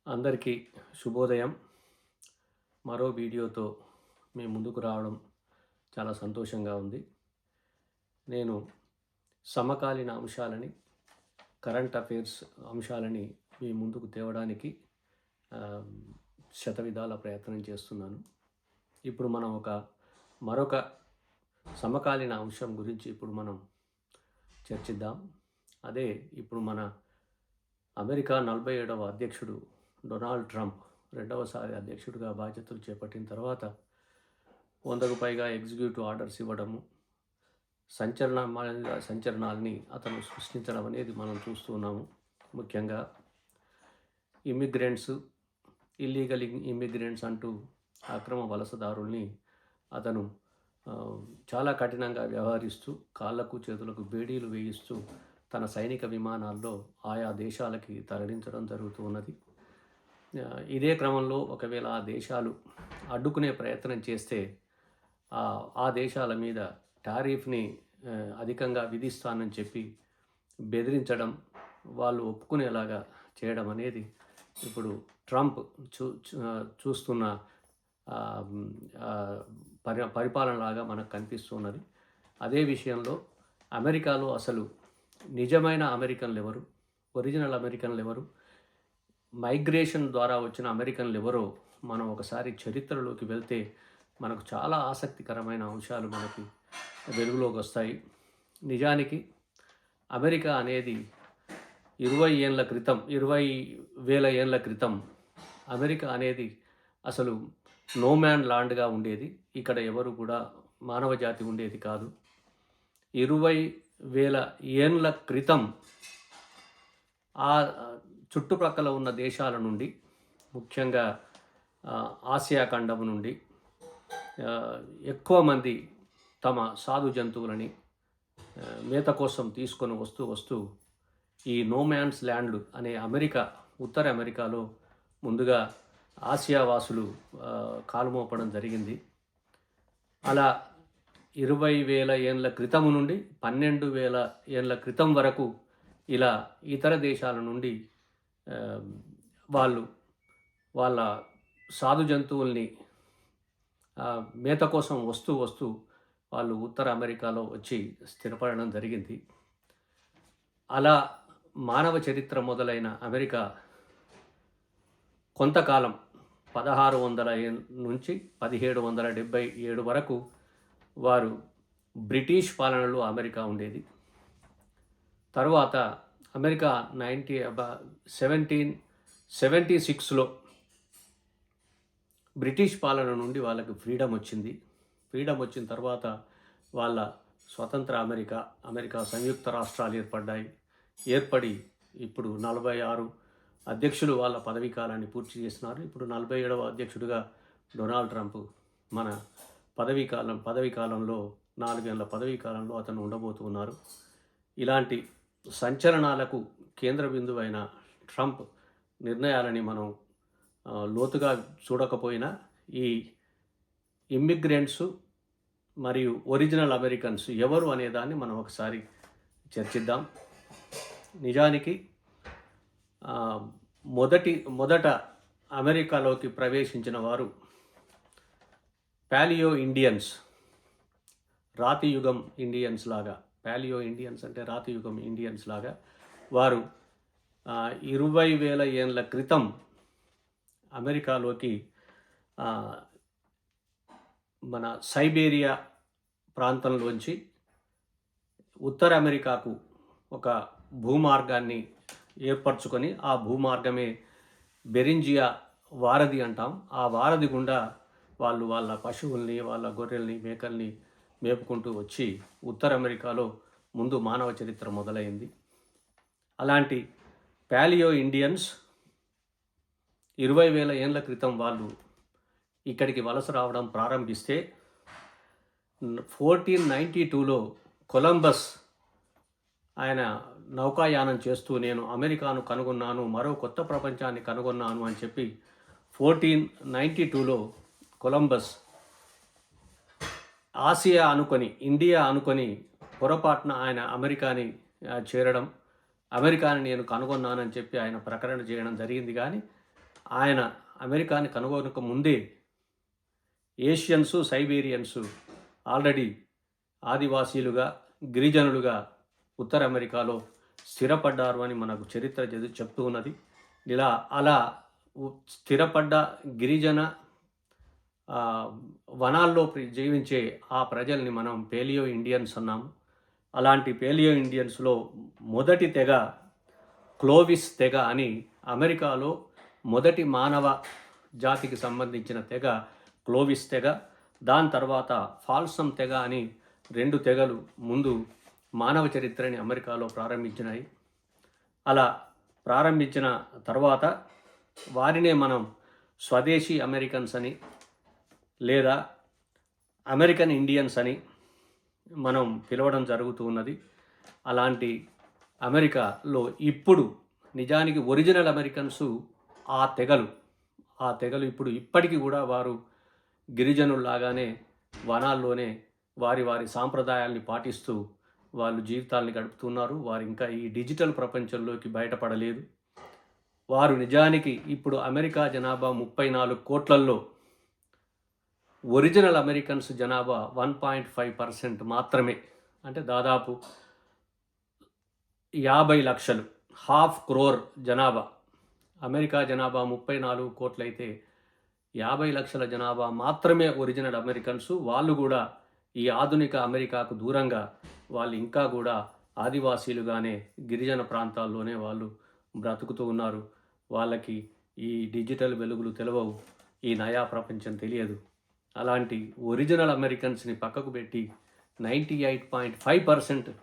అందరికీ శుభోదయం. మరో వీడియోతో మీ ముందుకు రావడం చాలా సంతోషంగా ఉంది. నేను సమకాలీన అంశాలని, కరెంట్ అఫైర్స్ అంశాలని మీ ముందుకు తేవడానికి ఆహ్, శతవిధాల ప్రయత్నం చేస్తున్నాను. ఇప్పుడు మనం మరొక సమకాలీన అంశం గురించి ఇప్పుడు మనం చర్చిద్దాం. అదే ఇప్పుడు మన అమెరికా 47వ అధ్యక్షుడు డొనాల్డ్ ట్రంప్ రెండవసారి అధ్యక్షుడిగా బాధ్యతలు చేపట్టిన తర్వాత 100కు పైగా ఎగ్జిక్యూటివ్ ఆర్డర్స్ ఇవ్వడము, సంచలనాల్ని అతను సృష్టించడం అనేది మనం చూస్తూ ఉన్నాము. ముఖ్యంగా ఇమ్మిగ్రెంట్స్, ఇల్లీగల్ ఇమ్మిగ్రెంట్స్ అంటూ అక్రమ వలసదారుల్ని అతను చాలా కఠినంగా వ్యవహరిస్తూ కాళ్లకు చేతులకు బేడీలు వేయిస్తూ తన సైనిక విమానాల్లో ఆయా దేశాలకి తరలించడం జరుగుతూ ఉన్నది. ఇదే క్రమంలో ఒకవేళ ఆ దేశాలు అడ్డుకునే ప్రయత్నం చేస్తే ఆ దేశాల మీద టారిఫ్ని అధికంగా విధిస్తానని చెప్పి బెదిరించడం, వాళ్ళు ఒప్పుకునేలాగా చేయడం అనేది ఇప్పుడు ట్రంప్ చూస్తున్న పరిపాలనలాగా మనకు కనిపిస్తున్నది. అదే విషయంలో అమెరికాలో అసలు నిజమైన అమెరికన్లు ఎవరు, ఒరిజినల్ అమెరికన్లు ఎవరు, మైగ్రేషన్ ద్వారా వచ్చిన అమెరికన్లు ఎవరో మనం ఒకసారి చరిత్రలోకి వెళ్తే మనకు చాలా ఆసక్తికరమైన అంశాలు మనకి వెలుగులోకి వస్తాయి. నిజానికి అమెరికా అనేది 20,000 ఏళ్ళ క్రితం అమెరికా అనేది అసలు నోమ్యాన్ ల్యాండ్గా ఉండేది. ఇక్కడ ఎవరు కూడా మానవ జాతి ఉండేది కాదు. 20,000 ఏళ్ళ క్రితం ఆ చుట్టుప్రక్కల ఉన్న దేశాల నుండి, ముఖ్యంగా ఆసియా ఖండం నుండి ఎక్కువ మంది తమ సాధు జంతువులని మేత కోసం తీసుకొని వస్తూ ఈ నోమ్యాన్స్ ల్యాండ్ అనే ఉత్తర అమెరికాలో ముందుగా ఆసియా వాసులు కాలుమోపడం జరిగింది. అలా 20,000 ఏళ్ళ క్రితం నుండి 12,000 ఏళ్ళ క్రితం వరకు ఇలా ఇతర దేశాల నుండి వాళ్ళ సాధు జంతువుల్ని మేత కోసం వస్తూ వాళ్ళు ఉత్తర అమెరికాలో వచ్చి స్థిరపడడం జరిగింది. అలా మానవ చరిత్ర మొదలైన అమెరికా కొంతకాలం 1600 నుంచి 1777 వరకు వారు బ్రిటిష్ పాలనలో అమెరికా ఉండేది. తరువాత అమెరికా 1776లో బ్రిటిష్ పాలన నుండి వాళ్ళకి ఫ్రీడమ్ వచ్చిన తర్వాత వాళ్ళ స్వతంత్ర అమెరికా సంయుక్త రాష్ట్రాలు ఏర్పడి ఇప్పుడు 46 అధ్యక్షులు వాళ్ళ పదవీ కాలాన్ని పూర్తి చేస్తున్నారు. ఇప్పుడు 47వ అధ్యక్షుడిగా డొనాల్డ్ ట్రంప్ మన పదవీ కాలంలో 4 ఏళ్ల పదవీ కాలంలో అతను ఉండబోతున్నారు. ఇలాంటి సంచలనాలకు కేంద్ర బిందువైన ట్రంప్ నిర్ణయాలని మనం లోతుగా చూడకపోయినా ఈ ఇమ్మిగ్రెంట్స్ మరియు ఒరిజినల్ అమెరికన్స్ ఎవరు అనేదాన్ని మనం ఒకసారి చర్చిద్దాం. నిజానికి మొదట అమెరికాలోకి ప్రవేశించిన వారు పాలియో ఇండియన్స్, రాతియుగం ఇండియన్స్ లాగా, పాలియో ఇండియన్స్ అంటే రాతియుగం ఇండియన్స్ లాగా వారు 20,000 ఏళ్ళ క్రితం అమెరికాలోకి మన సైబేరియా ప్రాంతంలోంచి ఉత్తర అమెరికాకు ఒక భూమార్గాన్ని ఏర్పరచుకొని, ఆ భూమార్గమే బెరింజియా వారధి అంటాం. ఆ వారధి గుండా వాళ్ళు వాళ్ళ పశువుల్ని, వాళ్ళ గొర్రెల్ని, మేకల్ని మేపుకుంటూ వచ్చి ఉత్తర అమెరికాలో ముందు మానవ చరిత్ర మొదలైంది. అలాంటి పాలియో ఇండియన్స్ 20,000 ఏళ్ళ క్రితం వాళ్ళు ఇక్కడికి వలస రావడం ప్రారంభిస్తే 1492లో కొలంబస్ ఆయన నౌకాయానం చేస్తూ నేను అమెరికాను కనుగొన్నాను, మరో కొత్త ప్రపంచాన్ని కనుగొన్నాను అని చెప్పి 1492లో కొలంబస్ ఆసియా ఇండియా అనుకొని పొరపాటున ఆయన అమెరికాని చేరడం, అమెరికాని నేను కనుగొన్నానని చెప్పి ఆయన ప్రకటన చేయడం జరిగింది. కానీ ఆయన అమెరికాని కనుగొనక ముందే ఏషియన్సు, సైబీరియన్సు ఆల్రెడీ ఆదివాసీలుగా, గిరిజనులుగా ఉత్తర అమెరికాలో స్థిరపడ్డారు అని మనకు చరిత్ర చెప్తూ ఉన్నది. అలా స్థిరపడ్డ గిరిజన వనాల్లో జీవించే ఆ ప్రజల్ని మనం పేలియో ఇండియన్స్ అన్నాము. అలాంటి పేలియో ఇండియన్స్లో మొదటి తెగ క్లోవిస్ తెగ అని అమెరికాలో మొదటి మానవ జాతికి సంబంధించిన తెగ క్లోవిస్ తెగ. దాని తర్వాత ఫాల్సమ్ తెగ అని 2 తెగలు ముందు మానవ చరిత్రని అమెరికాలో ప్రారంభించినాయి. అలా ప్రారంభించిన తర్వాత వారినే మనం స్వదేశీ అమెరికన్స్ అని లేదా అమెరికన్ ఇండియన్స్ అని మనం పిలవడం జరుగుతూ ఉన్నది. అలాంటి అమెరికాలో ఇప్పుడు నిజానికి ఒరిజినల్ అమెరికన్స్ ఆ తెగలు ఇప్పుడు ఇప్పటికీ కూడా వారు గిరిజనుల్లాగానే వనాల్లోనే వారి సాంప్రదాయాల్ని పాటిస్తూ వాళ్ళు జీవితాల్ని గడుపుతున్నారు. వారు ఇంకా ఈ డిజిటల్ ప్రపంచంలోకి బయటపడలేదు. వారు నిజానికి ఇప్పుడు అమెరికా జనాభా 34 కోట్లల్లో ఒరిజినల్ అమెరికన్స్ జనాభా 1.5% మాత్రమే. అంటే దాదాపు 50 లక్షలు, 1/2 crore జనాభా. అమెరికా జనాభా 34 కోట్లయితే 50 లక్షల జనాభా మాత్రమే ఒరిజినల్ అమెరికన్స్. వాళ్ళు కూడా ఈ ఆధునిక అమెరికాకు దూరంగా వాళ్ళు ఇంకా కూడా ఆదివాసీలుగానే గిరిజన ప్రాంతాల్లోనే వాళ్ళు బ్రతుకుతూ ఉన్నారు. వాళ్ళకి ఈ డిజిటల్ వెలుగులు తెలియవు, ఈ నయా ప్రపంచం తెలియదు. అలాంటి ఒరిజినల్ అమెరికన్స్ని పక్కకు పెట్టి 98.5%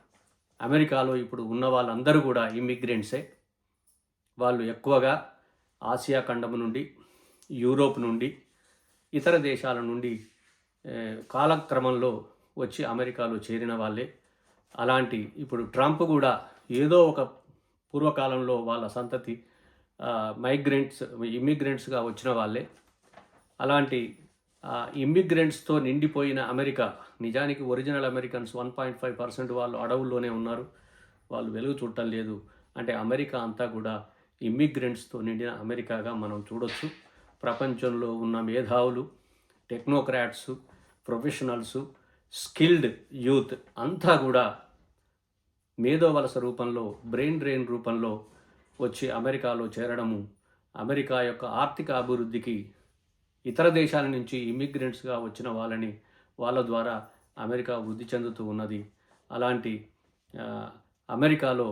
అమెరికాలో ఇప్పుడు ఉన్న వాళ్ళందరూ కూడా ఇమ్మిగ్రెంట్సే. వాళ్ళు ఎక్కువగా ఆసియా ఖండం నుండి, యూరోప్ నుండి, ఇతర దేశాల నుండి కాలక్రమంలో వచ్చి అమెరికాలో చేరిన వాళ్ళే. అలాంటి ఇప్పుడు ట్రంప్ కూడా ఏదో ఒక పూర్వకాలంలో వాళ్ళ సంతతి ఇమ్మిగ్రెంట్స్గా వచ్చిన వాళ్ళే. అలాంటి ఇమ్మిగ్రెంట్స్తో నిండిపోయిన అమెరికా, నిజానికి ఒరిజినల్ అమెరికన్స్ 1.5% వాళ్ళు అడవుల్లోనే ఉన్నారు, వాళ్ళు వెలుగు చూడటం లేదు. అంటే అమెరికా అంతా కూడా ఇమ్మిగ్రెంట్స్తో నిండిన అమెరికాగా మనం చూడొచ్చు. ప్రపంచంలో ఉన్న మేధావులు, టెక్నోక్రాట్స్, ప్రొఫెషనల్స్, స్కిల్డ్ యూత్ అంతా కూడా మేధో వలస రూపంలో, బ్రెయిన్ డ్రెయిన్ రూపంలో వచ్చి అమెరికాలో చేరడము అమెరికా యొక్క ఆర్థిక అభివృద్ధికి ఇతర దేశాల నుంచి ఇమ్మిగ్రెంట్స్గా వచ్చిన వాళ్ళ ద్వారా అమెరికా వృద్ధి చెందుతూ ఉన్నది. అలాంటి అమెరికాలో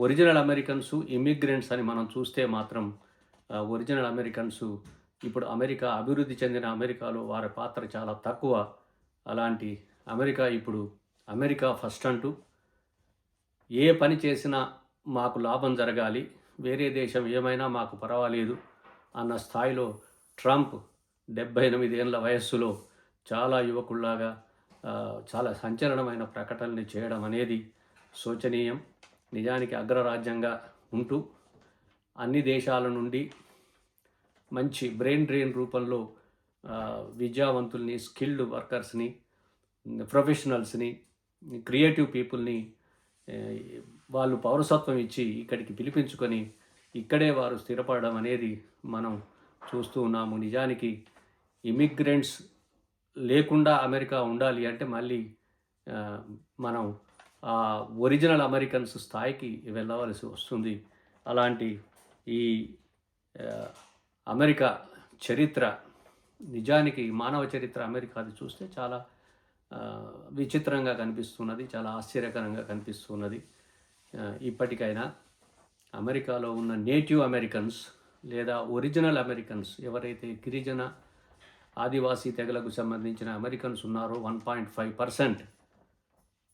ఒరిజినల్ అమెరికన్స్, ఇమ్మిగ్రెంట్స్ అని మనం చూస్తే మాత్రం ఒరిజినల్ అమెరికన్స్ ఇప్పుడు అమెరికా అభివృద్ధి చెందిన అమెరికాలో వారి పాత్ర చాలా తక్కువ. అలాంటి అమెరికా ఇప్పుడు అమెరికా ఫస్ట్ అంటూ ఏ పని చేసినా మాకు లాభం జరగాలి, వేరే దేశం ఏమైనా మాకు పర్వాలేదు అన్న స్థాయిలో ట్రంప్ 78 ఏళ్ళ వయస్సులో చాలా యువకుల్లాగా చాలా సంచలనమైన ప్రకటనలు చేయడం అనేది శోచనీయం. నిజానికి అగ్రరాజ్యంగా ఉంటూ అన్ని దేశాల నుండి మంచి బ్రెయిన్ డ్రెయిన్ రూపంలో విద్యావంతుల్ని, స్కిల్డ్ వర్కర్స్ని, ప్రొఫెషనల్స్ని, క్రియేటివ్ పీపుల్ని వాళ్ళు పౌరసత్వం ఇచ్చి ఇక్కడికి పిలిపించుకొని ఇక్కడే వారు స్థిరపడడం అనేది మనం చూస్తూ ఉన్నాము. నిజానికి ఇమిగ్రెంట్స్ లేకుండా అమెరికా ఉండాలి అంటే మళ్ళీ మనం ఒరిజినల్ అమెరికన్స్ స్థాయికి వెళ్ళవలసి వస్తుంది. అలాంటి ఈ అమెరికా చరిత్ర, నిజానికి మానవ చరిత్ర అమెరికాది చూస్తే చాలా విచిత్రంగా కనిపిస్తున్నది, చాలా ఆశ్చర్యకరంగా కనిపిస్తున్నది. ఇప్పటికైనా అమెరికాలో ఉన్న నేటివ్ అమెరికన్స్ లేదా ఒరిజినల్ అమెరికన్స్ ఎవరైతే గిరిజన ఆదివాసీ తెగలకు సంబంధించిన అమెరికన్స్ ఉన్నారో 1.5%,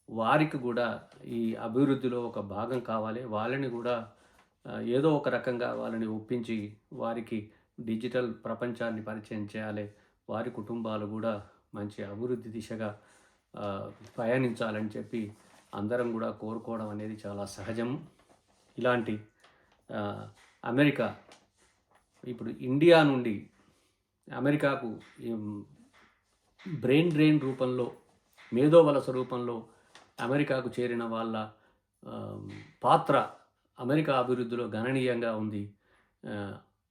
వారికి కూడా ఈ అభివృద్ధిలో ఒక భాగం కావాలి. వాళ్ళని కూడా ఏదో ఒక రకంగా వాళ్ళని ఒప్పించి వారికి డిజిటల్ ప్రపంచాన్ని పరిచయం చేయాలి. వారి కుటుంబాలు కూడా మంచి అభివృద్ధి దిశగా పయనించాలని చెప్పి అందరం కూడా కోరుకోవడం అనేది చాలా సహజం. ఇలాంటి అమెరికా ఇప్పుడు ఇండియా నుండి అమెరికాకు బ్రెయిన్ డ్రెయిన్ రూపంలో, మేధో వలస రూపంలో అమెరికాకు చేరిన వాళ్ళ పాత్ర అమెరికా అభివృద్ధిలో గణనీయంగా ఉంది.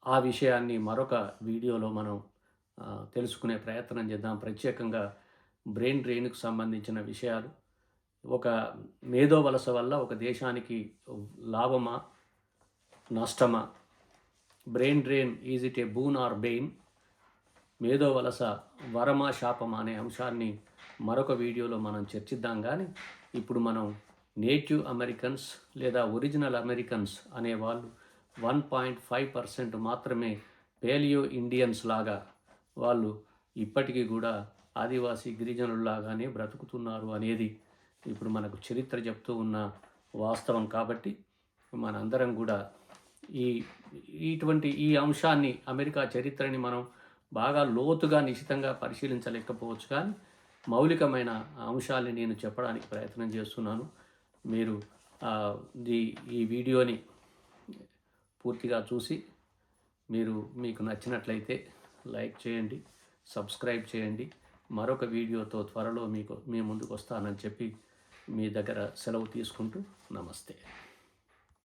ఆ విషయాన్ని మరొక వీడియోలో మనం తెలుసుకునే ప్రయత్నం చేద్దాం. ప్రత్యేకంగా బ్రెయిన్ డ్రెయిన్కు సంబంధించిన విషయాలు, ఒక మేధో వలస వల్ల ఒక దేశానికి లాభమా నష్టమా, brain drain is it a boon or bane, మేధో వలస వరమా శాపమా అనే అంశాన్ని మరొక వీడియోలో మనం చర్చిద్దాం. కానీ ఇప్పుడు మనం నేటివ్ అమెరికన్స్ లేదా ఒరిజినల్ అమెరికన్స్ అనేవాళ్ళు 1.5% మాత్రమే పేలియో ఇండియన్స్ లాగా వాళ్ళు ఇప్పటికీ కూడా ఆదివాసీ గిరిజనుల్లాగానే బ్రతుకుతున్నారు అనేది ఇప్పుడు మనకు చరిత్ర చెప్తూ ఉన్న వాస్తవం. కాబట్టి మనందరం కూడా ఇటువంటి ఈ అంశాన్ని, అమెరికా చరిత్రని మనం బాగా లోతుగా నిశితంగా పరిశీలించలేకపోవచ్చు, కానీ మౌలికమైన అంశాన్ని నేను చెప్పడానికి ప్రయత్నం చేస్తున్నాను. మీరు ఈ వీడియోని పూర్తిగా చూసి మీకు నచ్చినట్లయితే లైక్ చేయండి, సబ్స్క్రైబ్ చేయండి. మరొక వీడియోతో త్వరలో మీ ముందుకు వస్తానని చెప్పి మీ దగ్గర సెలవు తీసుకుంటూ నమస్తే.